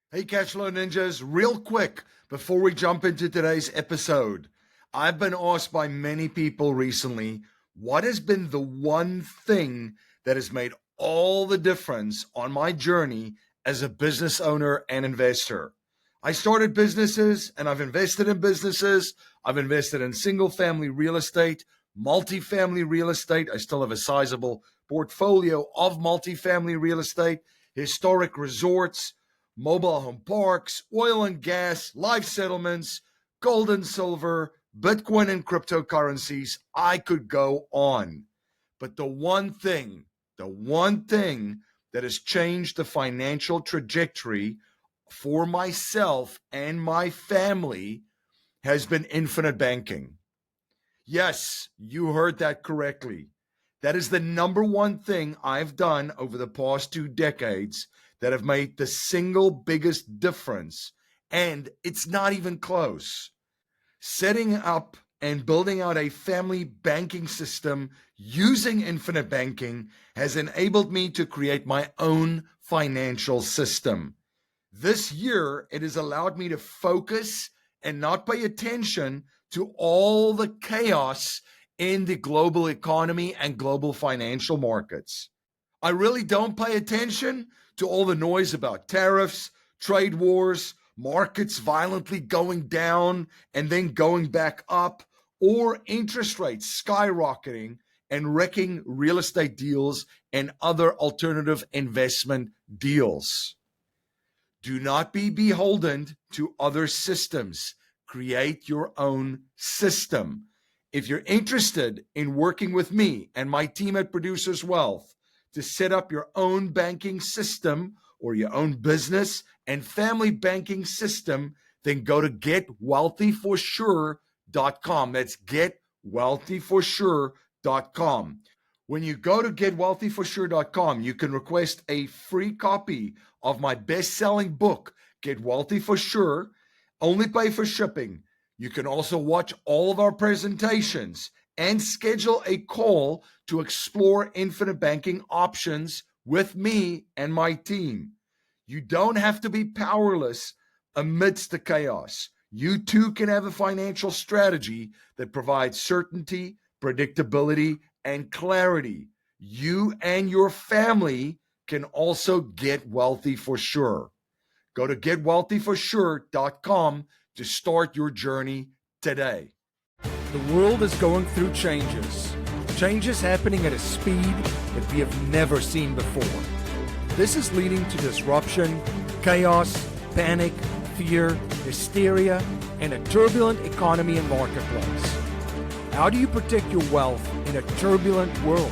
Hey, Cashflow Ninjas, real quick before we jump into today's episode. I've been asked by many people recently, what has been the one thing that has made all the difference on my journey as a business owner and investor? I started businesses and I've invested in businesses. I've invested in single family real estate, multifamily real estate. I still have a sizable portfolio of multifamily real estate, historic resorts, mobile home parks, oil and gas, life settlements, gold and silver, Bitcoin and cryptocurrencies. I could go on. But the one thing that has changed the financial trajectory for myself and my family has been infinite banking. Yes, you heard that correctly. That is the number one thing I've done over the past 2 decades that have made the single biggest difference. And it's not even close. Setting up and building out a family banking system using infinite banking has enabled me to create my own financial system. This year, it has allowed me to focus and not pay attention to all the chaos in the global economy and global financial markets. I really don't pay attention to all the noise about tariffs, trade wars, markets violently going down and then going back up, or interest rates skyrocketing and wrecking real estate deals and other alternative investment deals. Do not be beholden to other systems. Create your own system. If you're interested in working with me and my team at Producers Wealth to set up your own banking system or your own business and family banking system, then go to getwealthyforsure.com. That's getwealthyforsure.com. When you go to getwealthyforsure.com, you can request a free copy of my best-selling book, Get Wealthy for Sure. Only pay for shipping. You can also watch all of our presentations and schedule a call to explore infinite banking options with me and my team. You don't have to be powerless amidst the chaos. You too can have a financial strategy that provides certainty, predictability, and clarity. You and your family can also get wealthy for sure. Go to getwealthyforsure.com to start your journey today. The world is going through changes. Changes happening at a speed that we have never seen before. This is leading to disruption, chaos, panic, fear, hysteria, and a turbulent economy and marketplace. How do you protect your wealth in a turbulent world?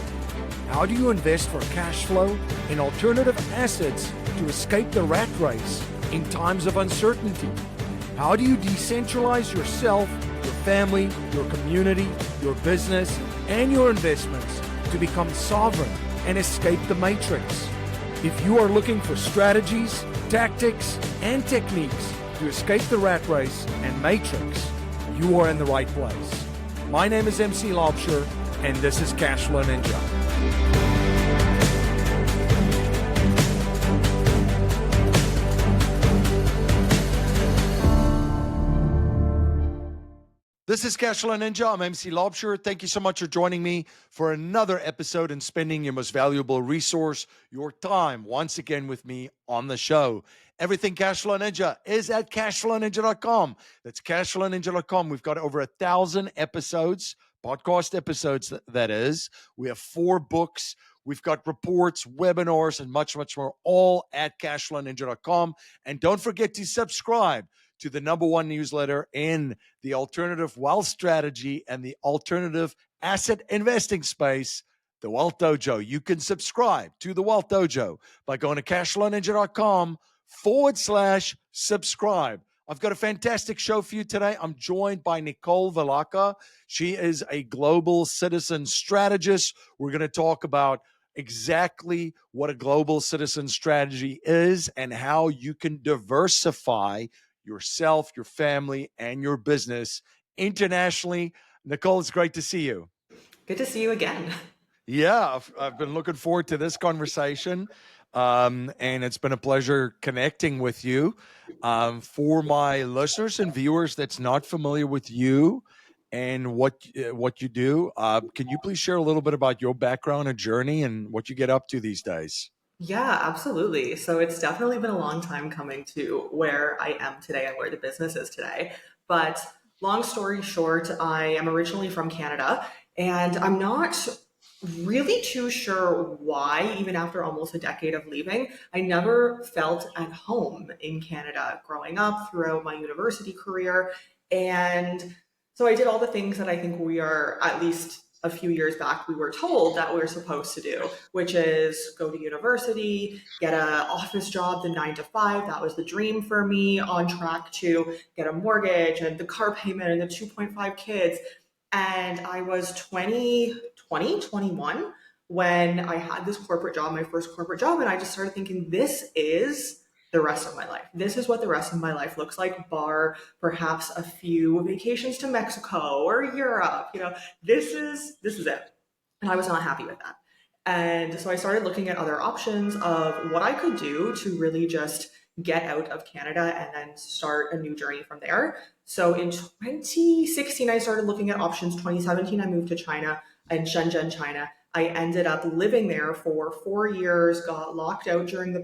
How do you invest for cash flow in alternative assets to escape the rat race in times of uncertainty? How do you decentralize yourself, your family, your community, your business, and your investments to become sovereign and escape the matrix? If you are looking for strategies, tactics, and techniques to escape the rat race and matrix, you are in the right place. My name is MC Laubscher, and this is Cashflow Ninja. This is Cashflow Ninja. I'm MC Laubscher. Thank you so much for joining me for another episode and spending your most valuable resource, your time, once again with me on the show. Everything Cashflow Ninja is at cashflowninja.com. That's cashflowninja.com. We've got over 1,000 episodes, podcast episodes, that is. We have 4 books. We've got reports, webinars, and much, much more, all at cashflowninja.com. And don't forget to subscribe to the #1 newsletter in the alternative wealth strategy and the alternative asset investing space, the Wealth Dojo. You can subscribe to the Wealth Dojo by going to cashflowninja.com/subscribe. I've got a fantastic show for you today. I'm joined by Nicole Vilaca. She is a global citizen strategist. We're going to talk about exactly what a global citizen strategy is and how you can diversify yourself, your family, and your business internationally. Nicole, it's great to see you. Good to see you again. Yeah, I've been looking forward to this conversation. And it's been a pleasure connecting with you. For my listeners and viewers that's not familiar with you and what you do, can you please share a little bit about your background and journey and what you get up to these days? Yeah, absolutely. So it's definitely been a long time coming to where I am today and where the business is today. But long story short, I am originally from Canada and I'm not really too sure why, even after almost a decade of leaving, I never felt at home in Canada growing up throughout my university career. And so I did all the things that I think we are, at least a few years back, we were told that we are supposed to do, which is go to university, get an office job, the 9 to 5. That was the dream for me, on track to get a mortgage and the car payment and the 2.5 kids. And I was 21 when I had this corporate job, my first corporate job. And I just started thinking, this is the rest of my life. This is what the rest of my life looks like, perhaps a few vacations to Mexico or Europe. This is it. And I was not happy with that. And so I started looking at other options of what I could do to really just get out of Canada and then start a new journey from there. So in 2016, I started looking at options. 2017, I moved to China and Shenzhen, China. I ended up living there for 4 years, got locked out during the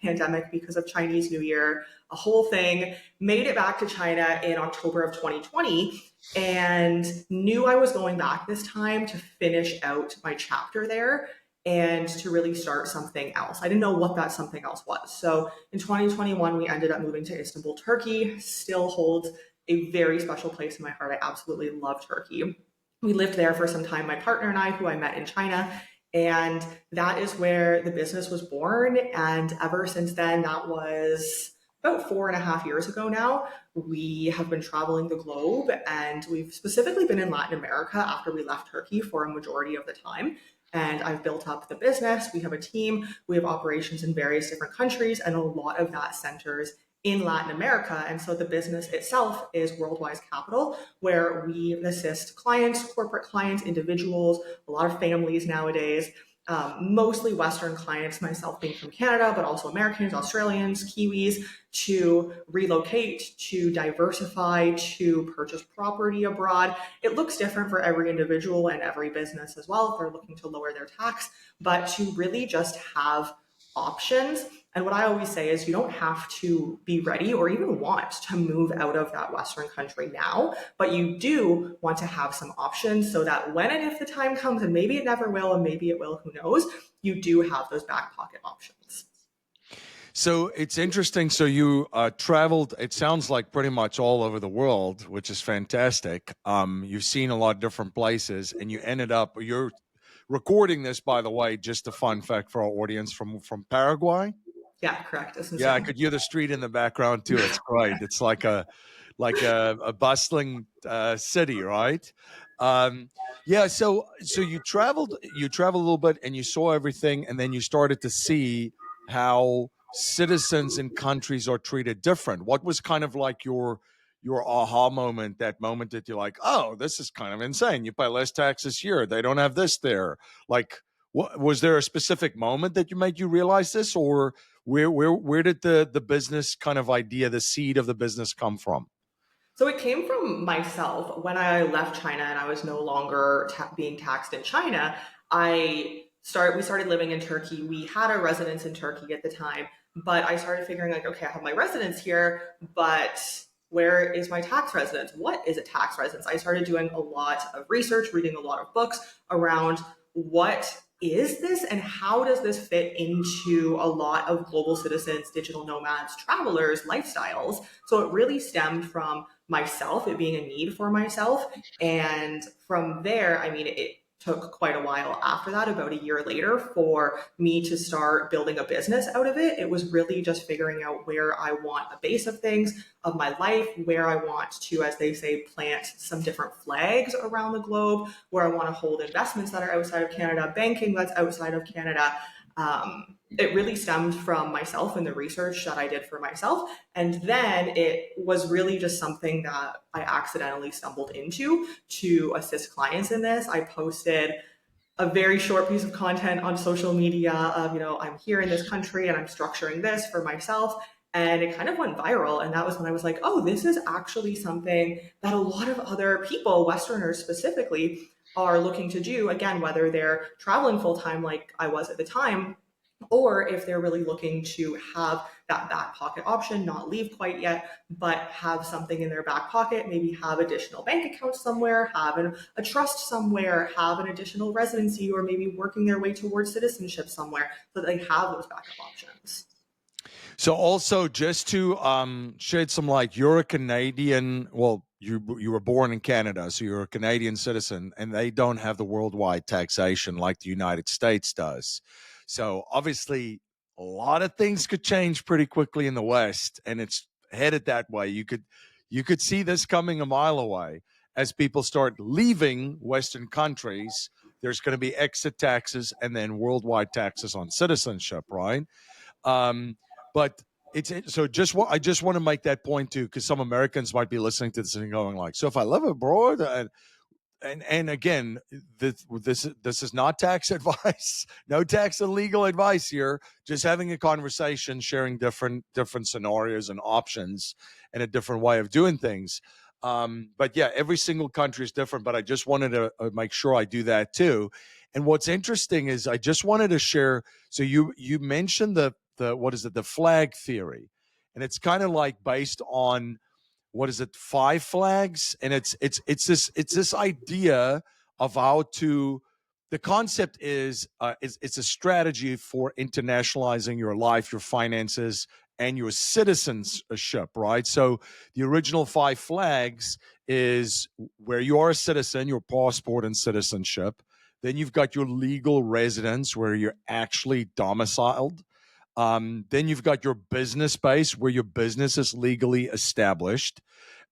pandemic because of Chinese New Year, a whole thing, made it back to China in October of 2020 and knew I was going back this time to finish out my chapter there and to really start something else. I didn't know what that something else was. So in 2021, we ended up moving to Istanbul, Turkey. Still holds a very special place in my heart. I absolutely love Turkey. We lived there for some time, my partner and I, who I met in China. And that is where the business was born. And ever since then, that was about 4.5 years ago now, we have been traveling the globe, and we've specifically been in Latin America after we left Turkey for a majority of the time. And I've built up the business. We have a team. We have operations in various different countries, and a lot of that centers in Latin America. And so the business itself is Worldwise Capital, where we assist clients, corporate clients, individuals, a lot of families nowadays, mostly Western clients, myself being from Canada, but also Americans, Australians, Kiwis, to relocate, to diversify, to purchase property abroad. It looks different for every individual and every business as well if they're looking to lower their tax, but to really just have options. And what I always say is you don't have to be ready or even want to move out of that Western country now, but you do want to have some options so that when and if the time comes, and maybe it never will, and maybe it will, who knows, you do have those back pocket options. So it's interesting. So you traveled, it sounds like pretty much all over the world, which is fantastic. You've seen a lot of different places, and you ended up, you're recording this, by the way, just a fun fact for our audience, from Paraguay. Yeah, correct. Yeah, I could hear the street in the background too. It's great. It's like a bustling city, right? Yeah. So you traveled a little bit, and you saw everything, and then you started to see how citizens in countries are treated different. What was kind of like your aha moment, that moment that you're like, oh, this is kind of insane. You pay less taxes here. They don't have this there. Like, what was there a specific moment that you made you realize this, or where did the business kind of idea, the seed of the business, come from? So it came from myself. When I left China and I was no longer being taxed in China, we started living in Turkey. We had a residence in Turkey at the time, but I started figuring like, okay, I have my residence here, but where is my tax residence? What is a tax residence? I started doing a lot of research, reading a lot of books around what is this and how does this fit into a lot of global citizens, digital nomads, travelers, lifestyles. So it really stemmed from myself, it being a need for myself. And from there, I mean, it took quite a while after that, about a year later, for me to start building a business out of it. It was really just figuring out where I want a base of things, of my life, where I want to, as they say, plant some different flags around the globe, where I want to hold investments that are outside of Canada, banking that's outside of Canada. It really stemmed from myself and the research that I did for myself. And then it was really just something that I accidentally stumbled into to assist clients in this. I posted a very short piece of content on social media of, I'm here in this country and I'm structuring this for myself. And it kind of went viral. And that was when I was like, oh, this is actually something that a lot of other people, Westerners specifically, are looking to do. Again, whether they're traveling full time like I was at the time, or if they're really looking to have that back pocket option, not leave quite yet, but have something in their back pocket, maybe have additional bank accounts somewhere, have a trust somewhere, have an additional residency, or maybe working their way towards citizenship somewhere so that they have those backup options. So also just to shed some light, you're a Canadian, well, you were born in Canada, so you're a Canadian citizen, and they don't have the worldwide taxation like the United States does. So obviously a lot of things could change pretty quickly in the West, and it's headed that way. You could see this coming a mile away as people start leaving Western countries. There's going to be exit taxes and then worldwide taxes on citizenship, right? Um, but it's so I just want to make that point too, because some Americans might be listening to this and going like, so if I live abroad, and again, this is not tax advice, no tax and legal advice here. Just having a conversation, sharing different scenarios and options, and a different way of doing things. But yeah, every single country is different. But I just wanted to make sure I do that too. And what's interesting is I just wanted to share. So you mentioned the what is it, the flag theory, and it's kind of like based on, what is it, five flags, and it's this idea of how to, the concept is it's a strategy for internationalizing your life, your finances, and your citizenship, right? So the original five flags is where you are a citizen, your passport and citizenship. Then you've got your legal residence, where you're actually domiciled. Then you've got your business base, where your business is legally established,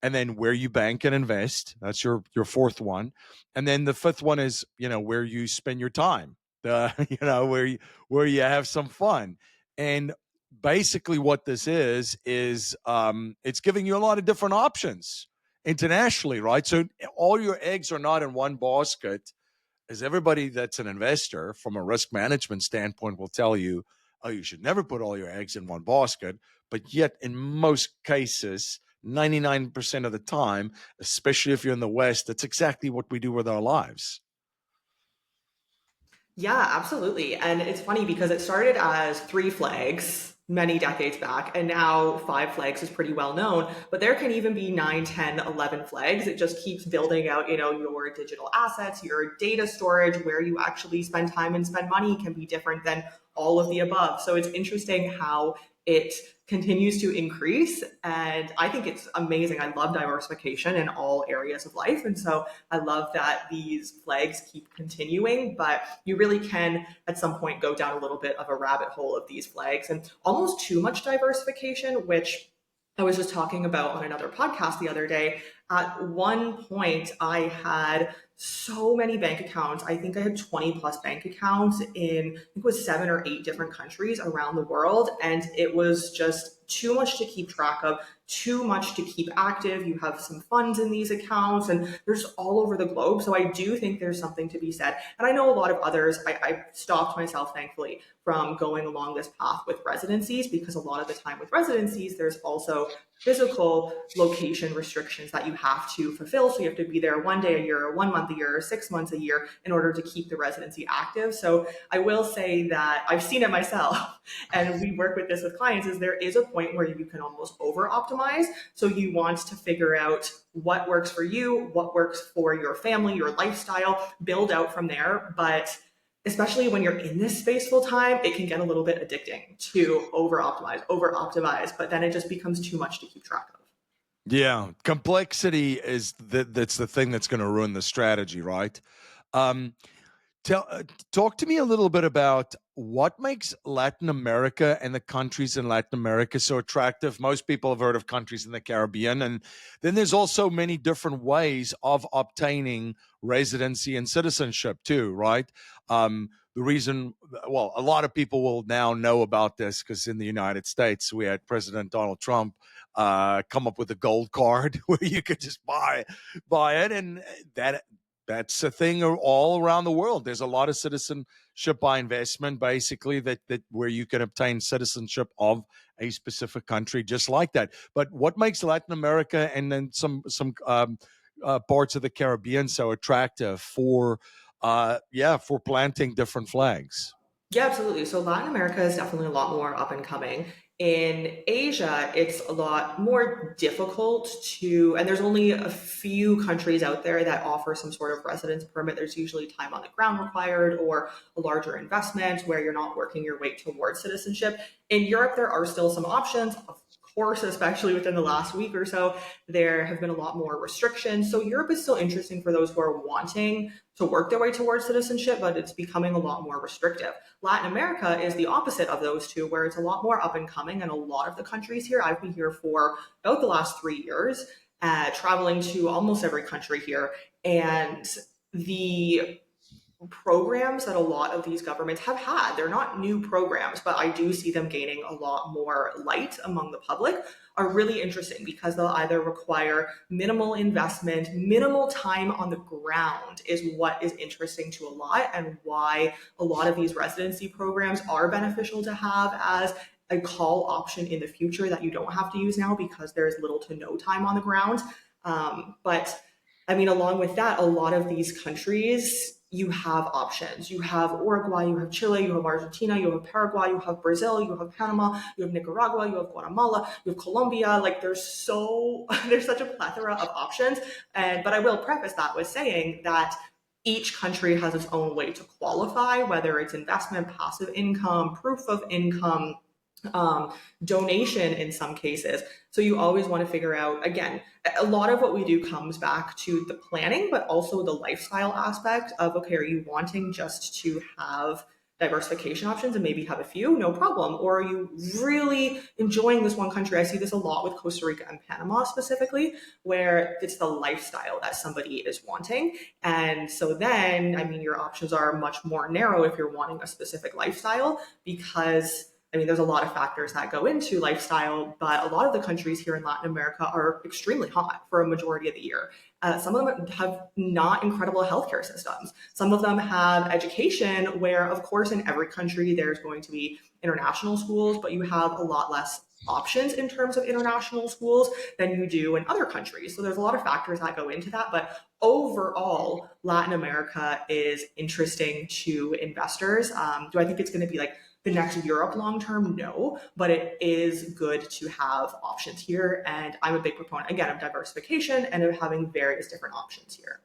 and then where you bank and invest. That's your fourth one, and then the fifth one is where you spend your time. Where you have some fun, and basically what this is it's giving you a lot of different options internationally, right? So all your eggs are not in one basket, as everybody that's an investor from a risk management standpoint will tell you, oh, you should never put all your eggs in one basket. But yet, in most cases, 99% of the time, especially if you're in the West, that's exactly what we do with our lives. Yeah, absolutely. And it's funny because it started as three flags many decades back, and now five flags is pretty well known. But there can even be 9, 10, 11 flags. It just keeps building out, your digital assets, your data storage, where you actually spend time and spend money can be different than all of the above. So it's interesting how it continues to increase. And I think it's amazing. I love diversification in all areas of life. And so I love that these flags keep continuing, but you really can at some point go down a little bit of a rabbit hole of these flags and almost too much diversification, which I was just talking about on another podcast the other day. At one point, I had so many bank accounts. I think I had 20 plus bank accounts in, I think it was 7 or 8 different countries around the world. And it was just too much to keep track of, too much to keep active. You have some funds in these accounts and there's all over the globe. So I do think there's something to be said. And I know a lot of others, I stopped myself, thankfully, from going along this path with residencies, because a lot of the time with residencies, there's also physical location restrictions that you have to fulfill. So you have to be there 1 day a year, or 1 month a year, or 6 months a year in order to keep the residency active. So I will say that I've seen it myself, and we work with this with clients, is there is a point where you can almost over optimize. So you want to figure out what works for you, what works for your family, your lifestyle, build out from there. But especially when you're in this space full time, it can get a little bit addicting to over optimize, but then it just becomes too much to keep track of. Yeah, complexity is that's the thing that's going to ruin the strategy, right? Um, Talk to me a little bit about what makes Latin America and the countries in Latin America so attractive. Most people have heard of countries in the Caribbean, and then there's also many different ways of obtaining residency and citizenship too, right? The reason, well, a lot of people will now know about this because in the United States, we had President Donald Trump come up with a gold card where you could just buy it, and that That's a thing all around the world. There's a lot of citizenship by investment, basically, that where you can obtain citizenship of a specific country, just like that. But what makes Latin America and then some parts of the Caribbean so attractive for for planting different flags? Yeah, absolutely. So Latin America is definitely a lot more up and coming. In Asia, it's a lot more difficult to, and there's only a few countries out there that offer some sort of residence permit. There's usually time on the ground required or a larger investment where you're not working your way towards citizenship. In Europe, there are still some options. Of course, especially within the last week or so, there have been a lot more restrictions. So Europe is still interesting for those who are wanting to work their way towards citizenship, but it's becoming a lot more restrictive. Latin America is the opposite of those two, where it's a lot more up and coming. And a lot of the countries here, I've been here for about the last 3 years, traveling to almost every country here. And the programs that a lot of these governments have had, they're not new programs, but I do see them gaining a lot more light among the public, are really interesting because they'll either require minimal investment, minimal time on the ground is what is interesting to a lot, and why a lot of these residency programs are beneficial to have as a call option in the future that you don't have to use now because there's little to no time on the ground. But I mean, along with that, a lot of these countries, you have options. You have Uruguay, you have Chile, you have Argentina, you have Paraguay, you have Brazil, you have Panama, you have Nicaragua, you have Guatemala, you have Colombia. Like there's such a plethora of options. But I will preface that with saying that each country has its own way to qualify, whether it's investment, passive income, proof of income, um, donation in some cases. So you always want to figure out, again, a lot of what we do comes back to the planning, but also the lifestyle aspect of, okay, are you wanting just to have diversification options and maybe have a few? No problem. Or are you really enjoying this one country? I see this a lot with Costa Rica and Panama specifically, where it's the lifestyle that somebody is wanting. And so then, I mean, your options are much more narrow if you're wanting a specific lifestyle, because I mean, there's a lot of factors that go into lifestyle, but a lot of the countries here in Latin America are extremely hot for a majority of the year. Some of them have not incredible healthcare systems. Some of them have education where, of course, in every country, there's going to be international schools, but you have a lot less options in terms of international schools than you do in other countries. So there's a lot of factors that go into that. But overall, Latin America is interesting to investors. Do I think it's going to be like the next Europe long term? No, but it is good to have options here. And I'm a big proponent, again, of diversification and of having various different options here.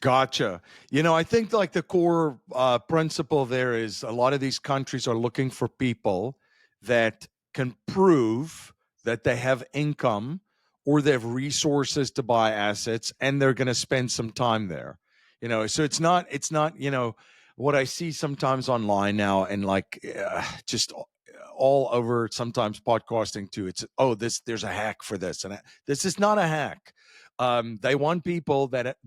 Gotcha. I think like the core principle there is a lot of these countries are looking for people that can prove that they have income or they have resources to buy assets and they're going to spend some time there. So it's not, what I see sometimes online now and like just all over sometimes podcasting too. It's, there's a hack for this. And this is not a hack. They want people that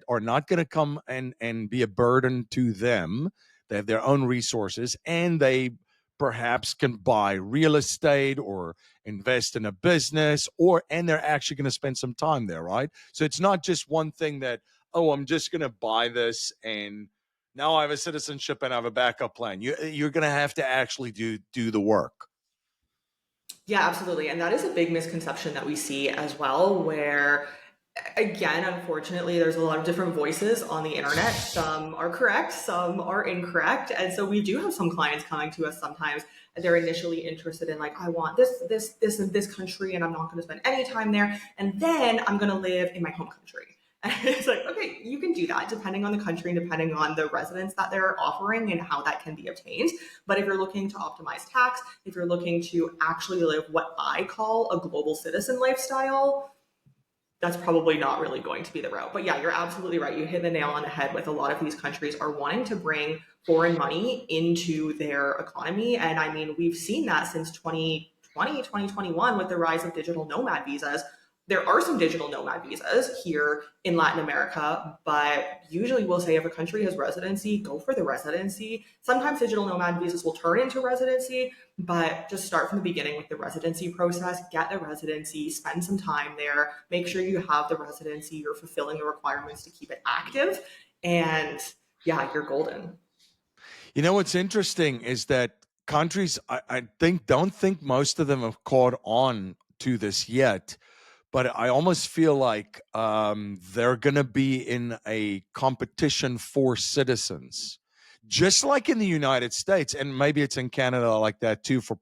are not going to come and be a burden to them. They have their own resources and they perhaps can buy real estate or invest in a business and they're actually going to spend some time there, right? So it's not just one thing that, I'm just going to buy this and now I have a citizenship and I have a backup plan. You're going to have to actually do the work. Yeah, absolutely. And that is a big misconception that we see as well, where, again, unfortunately, there's a lot of different voices on the internet. Some are correct, some are incorrect. And so we do have some clients coming to us sometimes, and they're initially interested in, like, I want this, and this country, and I'm not going to spend any time there. And then I'm going to live in my home country. And it's like, okay, you can do that depending on the country and depending on the residence that they're offering and how that can be obtained. But if you're looking to optimize tax, if you're looking to actually live what I call a global citizen lifestyle, that's probably not really going to be the route. But yeah, you're absolutely right. You hit the nail on the head with a lot of these countries are wanting to bring foreign money into their economy. And I mean, we've seen that since 2020, 2021 with the rise of digital nomad visas. there are some digital nomad visas here in Latin America, but usually we'll say if a country has residency, go for the residency. Sometimes digital nomad visas will turn into residency, but just start from the beginning with the residency process, get the residency, spend some time there, make sure you have the residency, you're fulfilling the requirements to keep it active, and yeah, you're golden. You know what's interesting is that countries, I think, don't think most of them have caught on to this yet, but I almost feel like they're going to be in a competition for citizens, just like in the United States, and maybe it's in Canada like that too for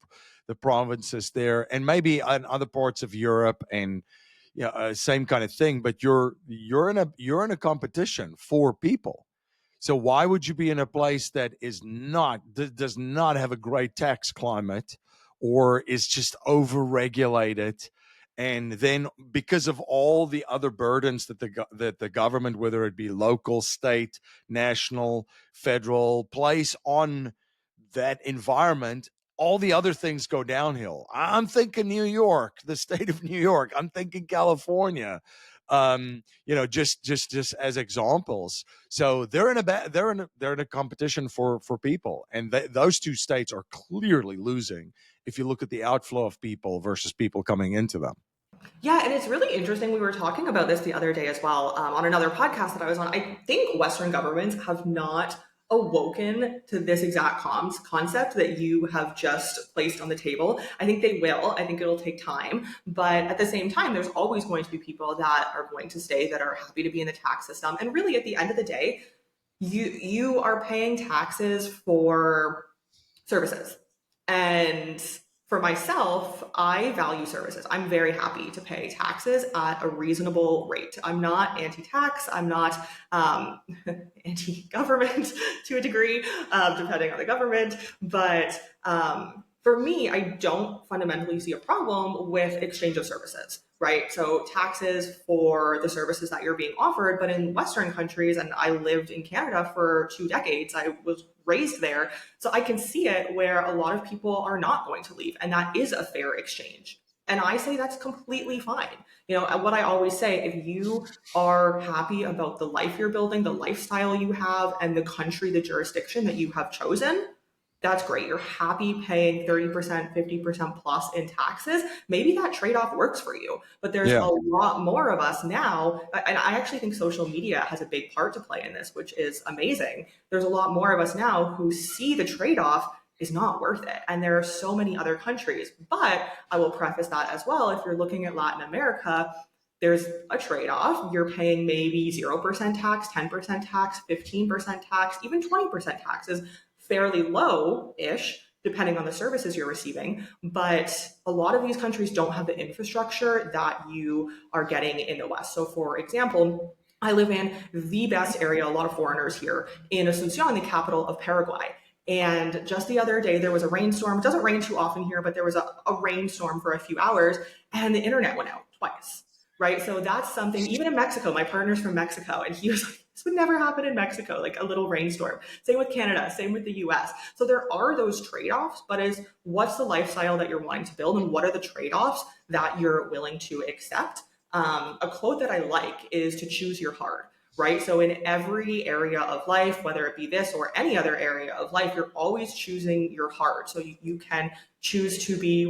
the provinces there, and maybe in other parts of Europe, and yeah, same kind of thing. But you're in a competition for people. So why would you be in a place that is not does not have a great tax climate, or is just overregulated? And then because of all the other burdens that the government, whether it be local, state, national, federal, place on that environment, all the other things go downhill. I'm thinking New York, the state of New York. I'm thinking California. Just as examples. So they're in a competition for people, and those two states are clearly losing if you look at the outflow of people versus people coming into them. Yeah, and it's really interesting. We were talking about this the other day as well on another podcast that I was on. I think Western governments have not awoken to this exact concept that you have just placed on the table. I think they will. I think it'll take time. But at the same time, there's always going to be people that are going to stay, that are happy to be in the tax system. And really, at the end of the day, you are paying taxes for services. And for myself, I value services. I'm very happy to pay taxes at a reasonable rate. I'm not anti-tax. I'm not anti-government to a degree, depending on the government. But for me, I don't fundamentally see a problem with exchange of services, right? So taxes for the services that you're being offered, but in Western countries, and I lived in Canada for 2 decades, I was raised there. So I can see it where a lot of people are not going to leave, and that is a fair exchange. And I say that's completely fine. What I always say, if you are happy about the life you're building, the lifestyle you have, and the country, the jurisdiction that you have chosen, that's great. You're happy paying 30%, 50% plus in taxes. Maybe that trade-off works for you. But there's Yeah. a lot more of us now, and I actually think social media has a big part to play in this, which is amazing. There's a lot more of us now who see the trade-off is not worth it. And there are so many other countries. But I will preface that as well. If you're looking at Latin America, there's a trade-off. You're paying maybe 0% tax, 10% tax, 15% tax, even 20% taxes, fairly low-ish, depending on the services you're receiving. But a lot of these countries don't have the infrastructure that you are getting in the West. So for example, I live in the best area, a lot of foreigners here, in Asuncion, the capital of Paraguay. And just the other day, there was a rainstorm. It doesn't rain too often here, but there was a rainstorm for a few hours, and the internet went out twice, right? So that's something, even in Mexico, my partner's from Mexico, and he was like, this would never happen in Mexico, like a little rainstorm. Same with Canada, same with the US. So there are those trade-offs, but what's the lifestyle that you're wanting to build, and what are the trade-offs that you're willing to accept? A quote that I like is to choose your heart, right? So in every area of life, whether it be this or any other area of life, you're always choosing your heart. So you can choose to be,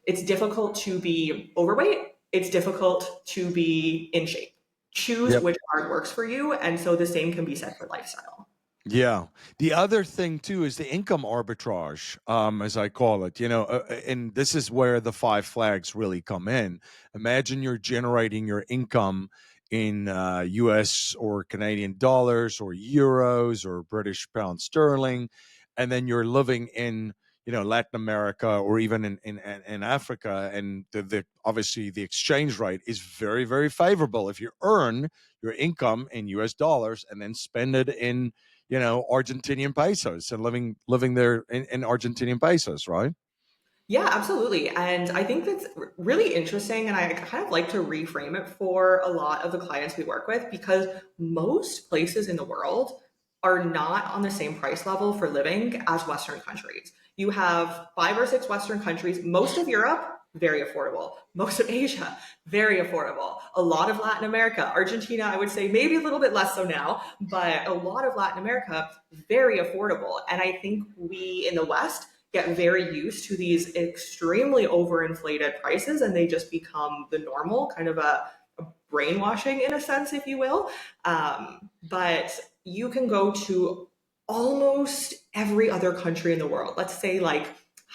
it's difficult to be overweight. It's difficult to be in shape. Choose Yep. which part works for you. And so the same can be said for lifestyle. Yeah. The other thing too is the income arbitrage, as I call it. And this is where the five flags really come in. Imagine you're generating your income in U.S. or Canadian dollars or euros or British pound sterling, and then you're living in Latin America or even in Africa, and the obviously the exchange rate is very, very favorable if you earn your income in U.S. dollars and then spend it in Argentinian pesos and living there in Argentinian pesos, right? Yeah, absolutely. And I think that's really interesting. And I kind of like to reframe it for a lot of the clients we work with, because most places in the world are not on the same price level for living as Western countries. You have 5 or 6 Western countries, most of Europe, very affordable. Most of Asia, very affordable. A lot of Latin America, Argentina, I would say maybe a little bit less so now, but a lot of Latin America, very affordable. And I think we in the West get very used to these extremely overinflated prices, and they just become the normal, kind of a brainwashing in a sense, if you will. But you can go to almost every other country in the world. Let's say like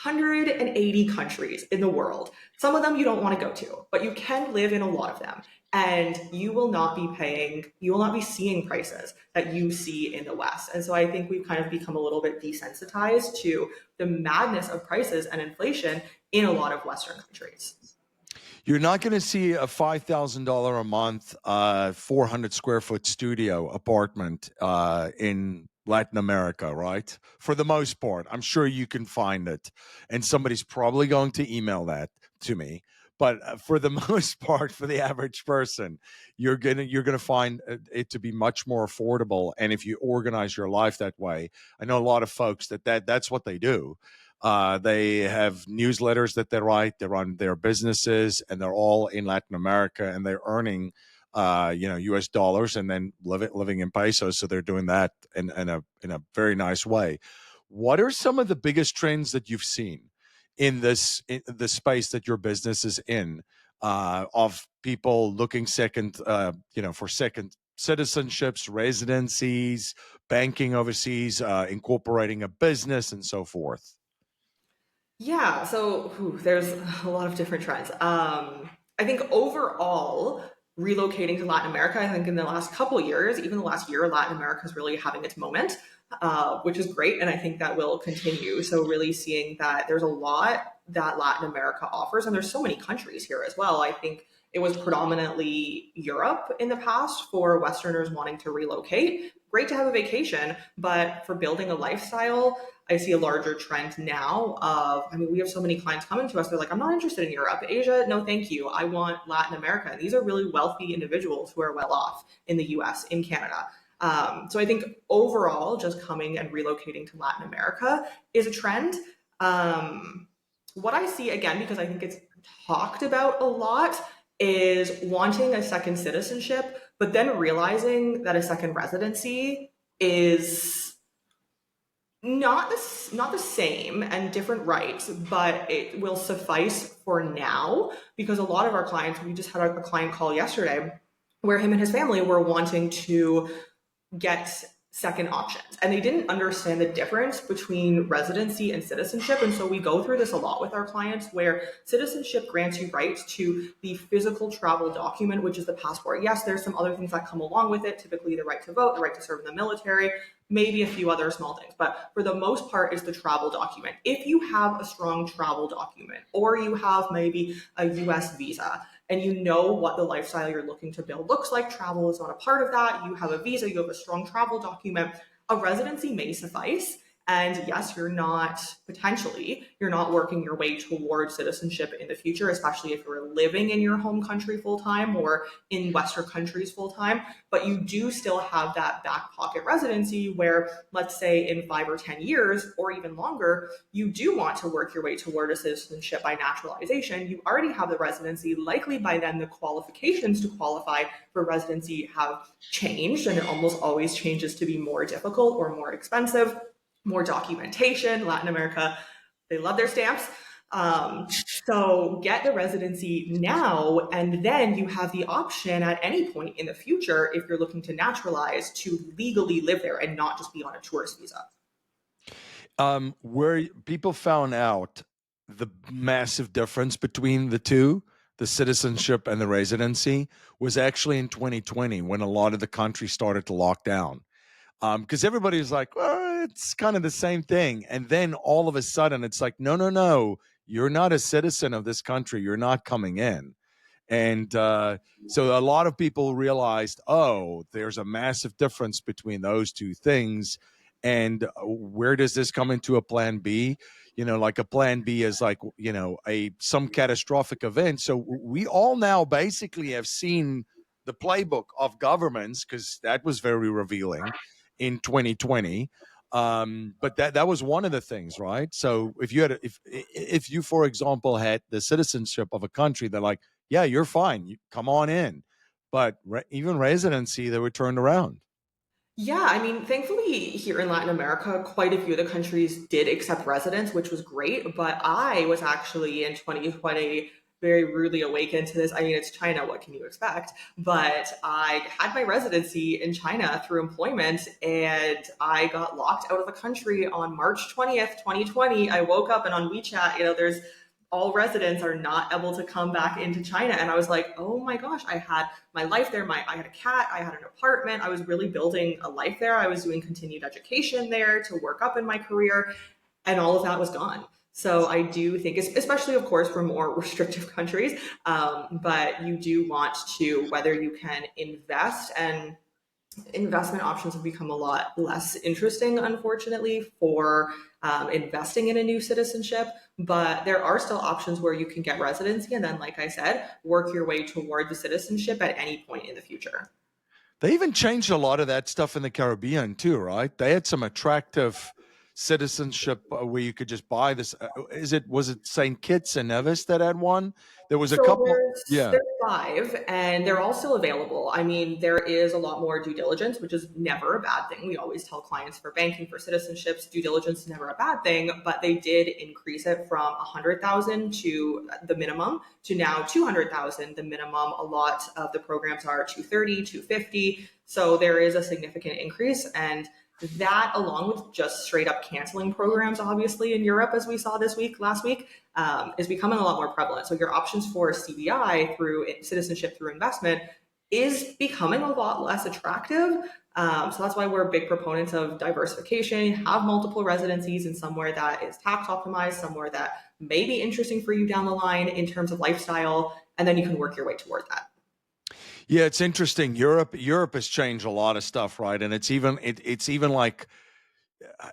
180 countries in the world. Some of them you don't want to go to, but you can live in a lot of them. And you will not be seeing prices that you see in the West. And so I think we've kind of become a little bit desensitized to the madness of prices and inflation in a lot of Western countries. You're not going to see a $5,000 a month, 400 square foot studio apartment in Latin America, right? For the most part, I'm sure you can find it, and somebody's probably going to email that to me. But for the most part, for the average person, you're gonna find it to be much more affordable. And if you organize your life that way, I know a lot of folks that's what they do. They have newsletters that they write. They run their businesses, and they're all in Latin America, and they're earning, U.S. dollars, and then living in pesos. So they're doing that in a very nice way. What are some of the biggest trends that you've seen in the space that your business is in, of people looking for second citizenships, residencies, banking overseas, incorporating a business, and so forth? Yeah, so there's a lot of different trends. I think overall, relocating to Latin America, I think in the last couple of years, even the last year, Latin America is really having its moment, which is great. And I think that will continue. So, really seeing that there's a lot that Latin America offers, and there's so many countries here as well. I think it was predominantly Europe in the past for Westerners wanting to relocate. Great to have a vacation, but for building a lifestyle, I see a larger trend now of, I mean, we have so many clients coming to us. They're like, I'm not interested in Europe, Asia. No, thank you. I want Latin America. And these are really wealthy individuals who are well off in the US, in Canada. So I think overall, just coming and relocating to Latin America is a trend. What I see, again, because I think it's talked about a lot, is wanting a second citizenship, but then realizing that a second residency is not the same and different rights, but it will suffice for now, because a lot of our clients, we just had a client call yesterday where him and his family were wanting to get second options, and they didn't understand the difference between residency and citizenship. And so we go through this a lot with our clients, where citizenship grants you rights to the physical travel document, which is the passport. Yes, there's some other things that come along with it, typically the right to vote, the right to serve in the military, maybe a few other small things, but for the most part is the travel document. If you have a strong travel document, or you have maybe a US visa, and you know what the lifestyle you're looking to build looks like, travel is not a part of that, you have a visa, you have a strong travel document, a residency may suffice. And yes, you're not working your way towards citizenship in the future, especially if you're living in your home country full time or in Western countries full time. But you do still have that back pocket residency where, let's say in 5 or 10 years or even longer, you do want to work your way toward a citizenship by naturalization. You already have the residency. Likely by then, the qualifications to qualify for residency have changed, and it almost always changes to be more difficult or more expensive. More documentation. Latin America, they love their stamps. So get the residency now, and then you have the option at any point in the future, if you're looking to naturalize, to legally live there and not just be on a tourist visa. Where people found out the massive difference between the two, the citizenship and the residency, was actually in 2020, when a lot of the country started to lock down. Because everybody's like, well, it's kind of the same thing. And then all of a sudden it's like, no, you're not a citizen of this country. You're not coming in. And so a lot of people realized, oh, there's a massive difference between those two things. And where does this come into a plan B? Like a plan B is like, some catastrophic event. So we all now basically have seen the playbook of governments, because that was very revealing in 2020. But that was one of the things, right? So if you, for example, had the citizenship of a country, they're like, yeah, you're fine, you come on in. But even residency, they were turned around. Yeah, I mean, thankfully here in Latin America, quite a few of the countries did accept residents, which was great. But I was actually in 2020 very rudely awakened to this. I mean, it's China, what can you expect? But I had my residency in China through employment and I got locked out of the country on March 20th, 2020. I woke up and on WeChat, there's all residents are not able to come back into China. And I was like, oh my gosh, I had my life there. I had a cat, I had an apartment. I was really building a life there. I was doing continued education there to work up in my career, and all of that was gone. So I do think, especially of course for more restrictive countries, but you do want to, whether you can invest, and investment options have become a lot less interesting, unfortunately, for investing in a new citizenship. But there are still options where you can get residency and then, like I said, work your way toward the citizenship at any point in the future. They even changed a lot of that stuff in the Caribbean too, right? They had some attractive citizenship where you could just buy this. Was it St. Kitts and Nevis that had one? There was a So couple. Yeah. there's five, and they're all still available. I mean, there is a lot more due diligence, which is never a bad thing. We always tell clients for banking, for citizenships, due diligence is never a bad thing. But they did increase it from 100,000 to the minimum to now 200,000 the minimum. A lot of the programs are 230, 250. So there is a significant increase, and that, along with just straight up canceling programs, obviously in Europe, as we saw last week, is becoming a lot more prevalent. So your options for CBI through citizenship through investment is becoming a lot less attractive. So that's why we're big proponents of diversification, have multiple residencies in somewhere that is tax optimized, somewhere that may be interesting for you down the line in terms of lifestyle, and then you can work your way toward that. Yeah, it's interesting. Europe has changed a lot of stuff, right? And it's even like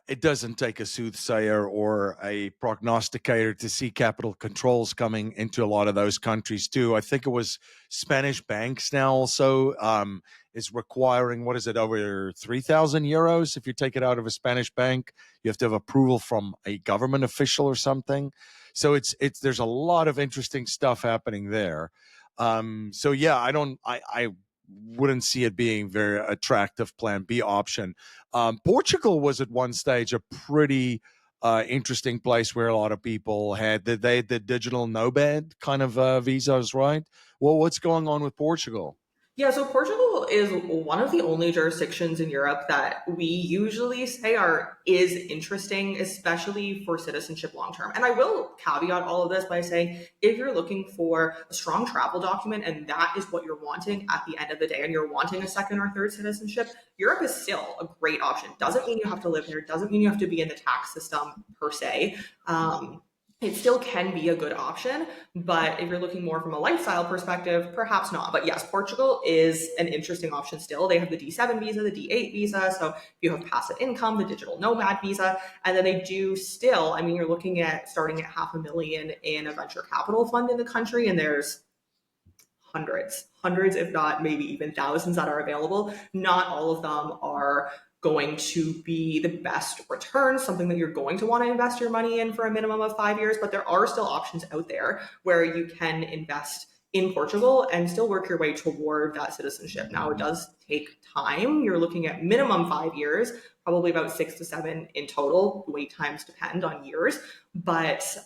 it doesn't take a soothsayer or a prognosticator to see capital controls coming into a lot of those countries too. I think it was Spanish banks now also is requiring, what is it, over 3,000 euros if you take it out of a Spanish bank, you have to have approval from a government official or something. So it's there's a lot of interesting stuff happening there. So yeah, I wouldn't see it being very attractive plan B option. Portugal was at one stage a pretty interesting place where a lot of people had the digital nomad kind of visas, right? Well, what's going on with Portugal? Yeah, so Portugal is one of the only jurisdictions in Europe that we usually say is interesting, especially for citizenship long term. And I will caveat all of this by saying, if you're looking for a strong travel document and that is what you're wanting at the end of the day, and you're wanting a second or third citizenship, Europe is still a great option. Doesn't mean you have to live there. Doesn't mean you have to be in the tax system per se. It still can be a good option, but if you're looking more from a lifestyle perspective, perhaps not. But yes, Portugal is an interesting option still. They have the D7 visa, the D8 visa. So if you have passive income, the digital nomad visa, and then they do still, I mean, you're looking at starting at $500,000 in a venture capital fund in the country, and there's hundreds, if not maybe even thousands that are available. Not all of them are going to be the best return, something that you're going to want to invest your money in for a minimum of 5 years, but there are still options out there where you can invest in Portugal and still work your way toward that citizenship. Now, it does take time. You're looking at minimum 5 years, probably about 6 to 7 in total. Wait times depend on years, but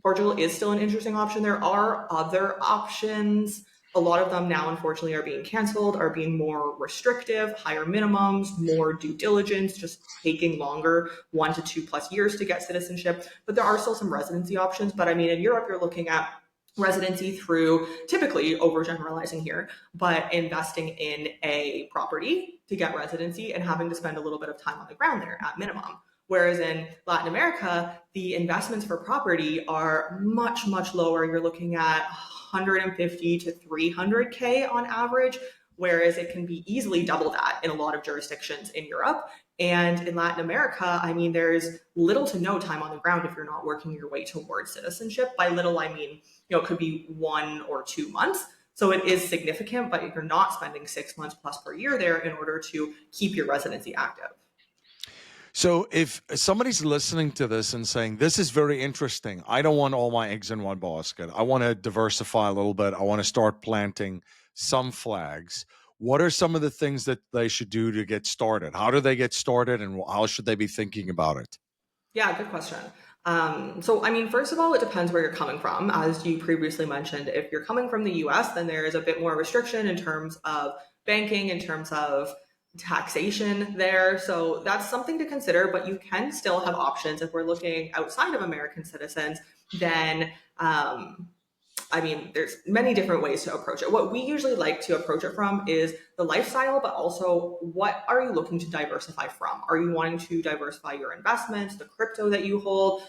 Portugal is still an interesting option. There are other options. A lot of them now, unfortunately, are being canceled, are being more restrictive, higher minimums, more due diligence, just taking longer, 1 to 2+ years to get citizenship. But there are still some residency options. But I mean, in Europe, you're looking at residency through, typically overgeneralizing here, but investing in a property to get residency and having to spend a little bit of time on the ground there at minimum. Whereas in Latin America, the investments for property are much, much lower. You're looking at 150 to 300K on average, whereas it can be easily double that in a lot of jurisdictions in Europe. And in Latin America, I mean, there's little to no time on the ground if you're not working your way towards citizenship. By little, I mean, it could be 1 or 2 months. So it is significant, but you're not spending 6 months plus per year there in order to keep your residency active. So if somebody's listening to this and saying, this is very interesting, I don't want all my eggs in one basket. I want to diversify a little bit. I want to start planting some flags. What are some of the things that they should do to get started? How do they get started and how should they be thinking about it? Yeah, good question. So, I mean, first of all, it depends where you're coming from. As you previously mentioned, if you're coming from the US, then there is a bit more restriction in terms of banking, in terms of taxation there. So, that's something to consider, but you can still have options if we're looking outside of American citizens. Then, I mean, there's many different ways to approach it. What we usually like to approach it from is the lifestyle, but also what are you looking to diversify from? Are you wanting to diversify your investments, the crypto that you hold,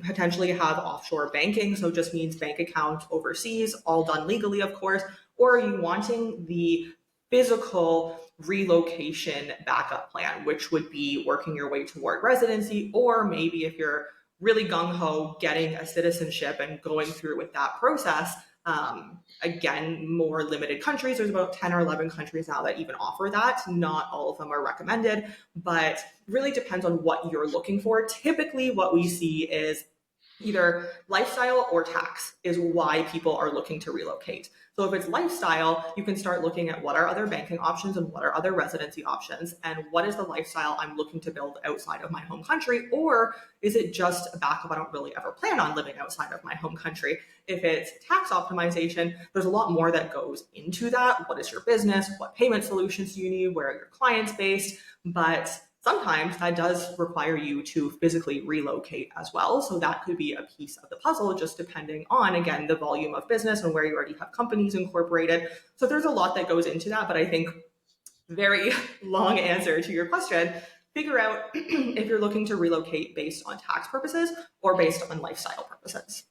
potentially have offshore banking, so just means bank accounts overseas, all done legally, of course, or are you wanting the physical relocation backup plan, which would be working your way toward residency, or maybe if you're really gung-ho getting a citizenship and going through with that process. Again, more limited countries. There's about 10 or 11 countries now that even offer that. Not all of them are recommended, but really depends on what you're looking for. Typically, what we see is either lifestyle or tax is why people are looking to relocate. So if it's lifestyle, you can start looking at what are other banking options and what are other residency options, and what is the lifestyle I'm looking to build outside of my home country, or is it just a backup? I don't really ever plan on living outside of my home country. If it's tax optimization, there's a lot more that goes into that. What is your business? What payment solutions do you need? Where are your clients based? But sometimes that does require you to physically relocate as well. So that could be a piece of the puzzle, just depending on, again, the volume of business and where you already have companies incorporated. So there's a lot that goes into that. But I think, very long answer to your question, figure out if you're looking to relocate based on tax purposes or based on lifestyle purposes.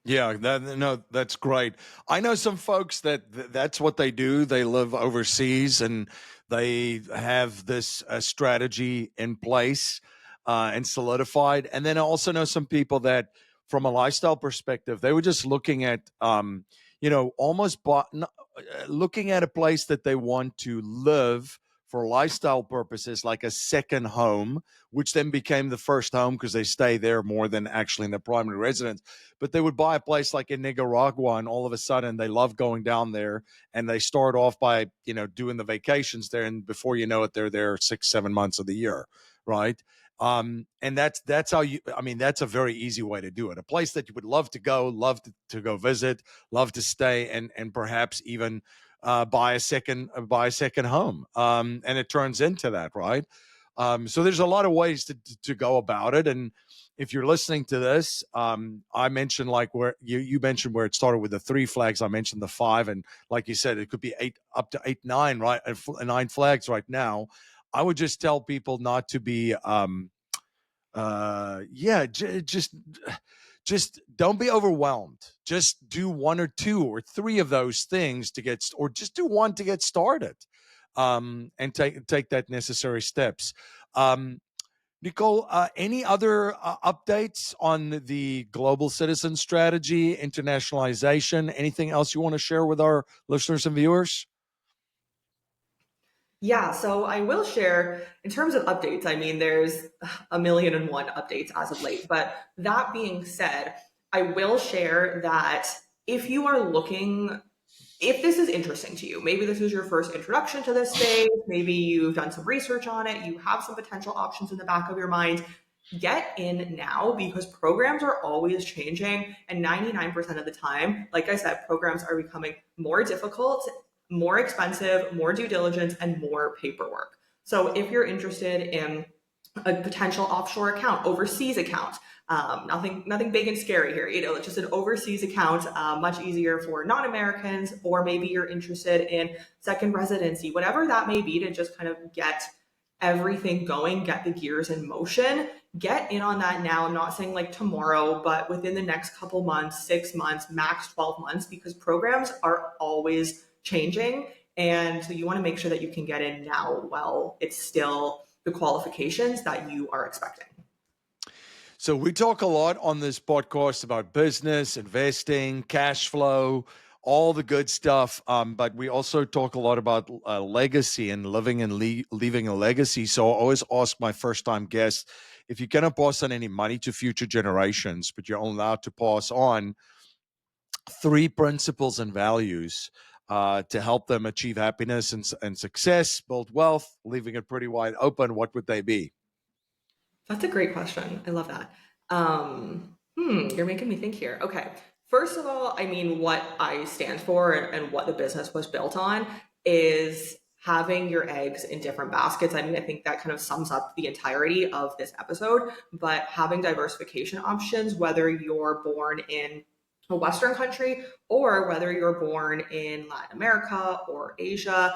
Yeah, no, that's great. I know some folks that's what they do. They live overseas and they have this strategy in place and solidified. And then I also know some people that, from a lifestyle perspective, they were just looking at, almost looking at a place that they want to live for lifestyle purposes, like a second home, which then became the first home because they stay there more than actually in their primary residence. But they would buy a place like in Nicaragua, and all of a sudden they love going down there, and they start off by, doing the vacations there, and before you know it, they're there 6-7 months of the year, right? And that's how that's a very easy way to do it. A place that you would love to go, to go visit, love to stay, and perhaps even buy a second home. And it turns into that, right? So there's a lot of ways to go about it. And if you're listening to this, I mentioned, like, where you mentioned where it started with the 3 flags. I mentioned the 5, and like you said, it could be 8 up to 8, 9, right? 9 flags right now. I would just tell people not to be, just don't be overwhelmed. Just do 1 or 2 or 3 of those things or just do 1 to get started, and take that necessary steps. Nicole, any other updates on the global citizen strategy, internationalization? Anything else you want to share with our listeners and viewers? Yeah, so I will share in terms of updates. I mean, there's a million and one updates as of late. But that being said, I will share that if you are looking, if this is interesting to you, maybe this is your first introduction to this space, maybe you've done some research on it, you have some potential options in the back of your mind, get in now, because programs are always changing. And 99% of the time, like I said, programs are becoming more difficult, more expensive, more due diligence, and more paperwork. So if you're interested in a potential offshore account, overseas account, nothing big and scary here. Just an overseas account, much easier for non-Americans, or maybe you're interested in second residency, whatever that may be, to just kind of get everything going, get the gears in motion. Get in on that now. I'm not saying like tomorrow, but within the next couple months, 6 months, max 12 months, because programs are always changing. And so you want to make sure that you can get in now while it's still the qualifications that you are expecting. So we talk a lot on this podcast about business, investing, cash flow, all the good stuff. But we also talk a lot about legacy and living and leaving a legacy. So I always ask my first-time guests, if you're going to pass on any money to future generations, but you're only allowed to pass on 3 principles and values to help them achieve happiness and success, build wealth, leaving it pretty wide open, what would they be? That's a great question. I love that. You're making me think here. Okay. First of all, I mean, what I stand for and what the business was built on is having your eggs in different baskets. I mean, I think that kind of sums up the entirety of this episode, but having diversification options, whether you're born in a Western country or whether you're born in Latin America or Asia.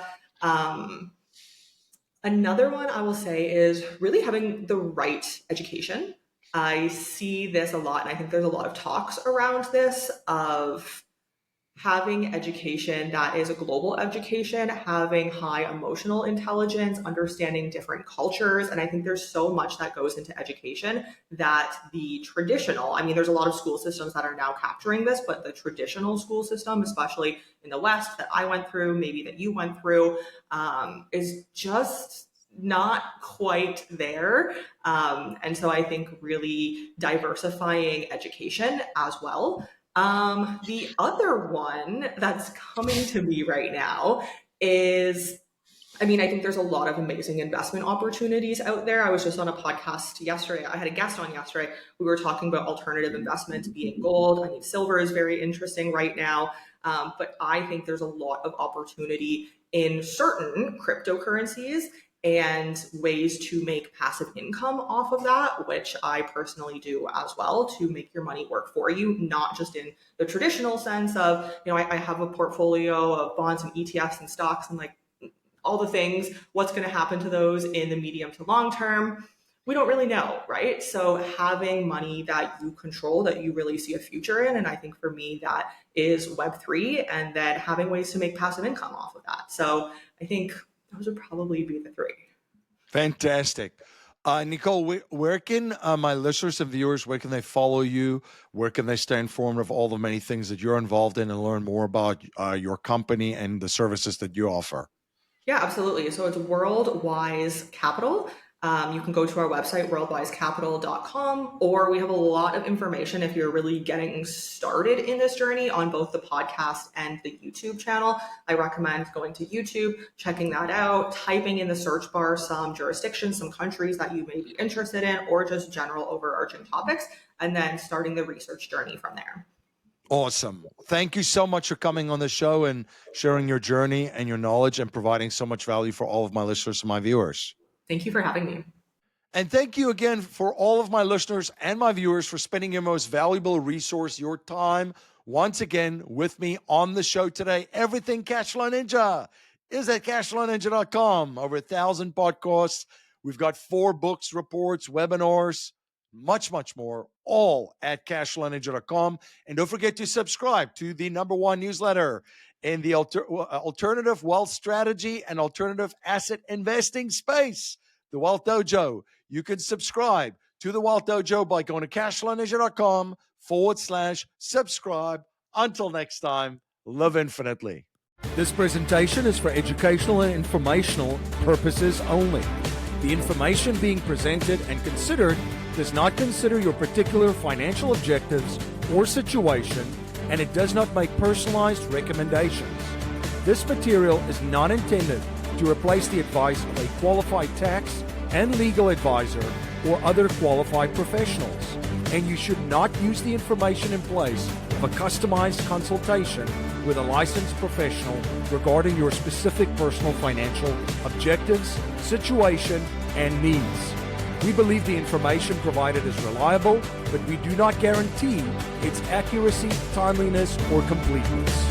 Another one I will say is really having the right education. I see this a lot, and I think there's a lot of talks around this of having education that is a global education, having high emotional intelligence, understanding different cultures. And I think there's so much that goes into education that the traditional, I mean, there's a lot of school systems that are now capturing this, but the traditional school system, especially in the West that I went through, maybe that you went through, is just not quite there. And so I think really diversifying education as well. The other one that's coming to me right now is, I mean, I think there's a lot of amazing investment opportunities out there. I was just on a podcast yesterday. I had a guest on yesterday. We were talking about alternative investments being gold. I mean, silver is very interesting right now. But I think there's a lot of opportunity in certain cryptocurrencies and ways to make passive income off of that, which I personally do as well, to make your money work for you, not just in the traditional sense of, you know, I have a portfolio of bonds and ETFs and stocks and like all the things, what's going to happen to those in the medium to long term? We don't really know, right? So having money that you control, that you really see a future in, and I think for me that is Web3, and then having ways to make passive income off of that. So I think those would probably be the 3. Fantastic. Nicole, where can my listeners and viewers, where can they follow you? Where can they stay informed of all the many things that you're involved in and learn more about your company and the services that you offer? Yeah, absolutely. So it's WorldWise Capital. You can go to our website, worldwisecapital.com, or we have a lot of information if you're really getting started in this journey on both the podcast and the YouTube channel. I recommend going to YouTube, checking that out, typing in the search bar some jurisdictions, some countries that you may be interested in, or just general overarching topics, and then starting the research journey from there. Awesome. Thank you so much for coming on the show and sharing your journey and your knowledge and providing so much value for all of my listeners and my viewers. Thank you for having me. And thank you again for all of my listeners and my viewers for spending your most valuable resource, your time, once again with me on the show today. Everything Cashflow Ninja is at cashflowninja.com. Over 1,000 podcasts. We've got 4 books, reports, webinars, much, much more, all at cashflowninja.com. And don't forget to subscribe to the #1 newsletter in the alternative wealth strategy and alternative asset investing space, the Wealth Dojo. You can subscribe to the Wealth Dojo by going to cashflowninja.com/subscribe. Until next time, live infinitely. This presentation is for educational and informational purposes only. The information being presented and considered does not consider your particular financial objectives or situation, and it does not make personalized recommendations. This material is not intended to replace the advice of a qualified tax and legal advisor or other qualified professionals, and you should not use the information in place of a customized consultation with a licensed professional regarding your specific personal financial objectives, situation, and needs. We believe the information provided is reliable, but we do not guarantee its accuracy, timeliness, or completeness.